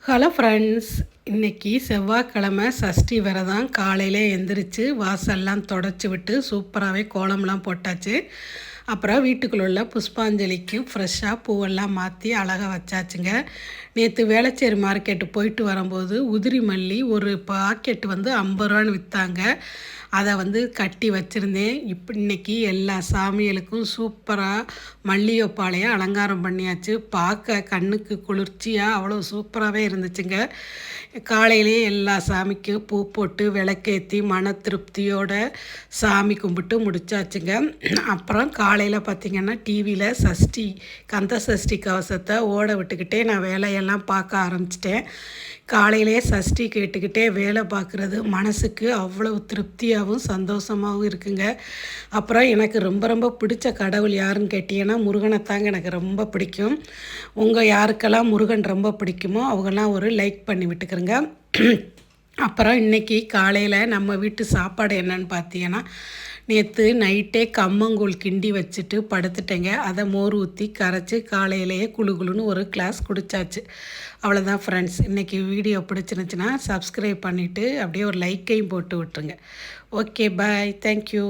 Hello friends, இன்றைக்கி செவ்வாய்க்கிழமை சஷ்டி விரதம். காலையில் எந்திரிச்சு வாசல்லாம் தொடச்சி விட்டு சூப்பராகவே கோலம்லாம் போட்டாச்சு. அப்புறம் வீட்டுக்குள்ள உள்ள புஷ்பாஞ்சலிக்கு ஃப்ரெஷ்ஷாக பூவெல்லாம் மாற்றி அழகாக வச்சாச்சுங்க. நேற்று வேளச்சேரி மார்க்கெட்டு போயிட்டு வரும்போது உதிரி மல்லி ஒரு பாக்கெட்டு 50 ரூபான்னு விற்றாங்க. அதை கட்டி வச்சுருந்தேன். இன்றைக்கி எல்லா சாமிகளுக்கும் சூப்பராக மல்லிகைப்பாளையம் அலங்காரம் பண்ணியாச்சு. பார்க்க கண்ணுக்கு குளிர்ச்சியாக அவ்வளோ சூப்பராகவே இருந்துச்சுங்க. காலையிலேயே எல்லா சாமிக்கும் பூ போட்டு விளக்கேற்றி மன திருப்தியோட சாமி கும்பிட்டு முடிச்சாச்சுங்க. அப்புறம் காலையில் பார்த்திங்கன்னா டிவியில் கந்த சஷ்டி கவசத்தை ஓட விட்டுக்கிட்டே நான் வேலையெல்லாம் பார்க்க ஆரம்பிச்சிட்டேன். காலையிலே சஷ்டி கேட்டுக்கிட்டே வேலை பார்க்குறது மனசுக்கு அவ்வளவு திருப்தியாகவும் சந்தோஷமாகவும் இருக்குங்க. அப்புறம் எனக்கு ரொம்ப ரொம்ப பிடிச்ச கடவுள் யாருன்னு கேட்டிங்கன்னா முருகனைத்தாங்க எனக்கு ரொம்ப பிடிக்கும். உங்கள் யாருக்கெல்லாம் முருகன் ரொம்ப பிடிக்குமோ அவங்கெல்லாம் ஒரு லைக் பண்ணி விட்டுக்கிறங்க. அப்புறம் இன்றைக்கி காலையில் நம்ம வீட்டு சாப்பாடு என்னன்னு பார்த்தீங்கன்னா, நேற்று நைட்டே கம்மங்கூழ் கிண்டி வச்சுட்டு படுத்துட்டேங்க. அதை மோர் ஊற்றி கரைச்சி காலையிலேயே குளுன்னு ஒரு கிளாஸ் குடித்தாச்சு. அவ்வளோதான் ஃப்ரெண்ட்ஸ். இன்றைக்கி வீடியோ பிடிச்சிருந்துச்சின்னா சப்ஸ்கிரைப் பண்ணிவிட்டு அப்படியே ஒரு லைக்கையும் போட்டு விட்டுருங்க. ஓகே, பாய், தேங்க்யூ.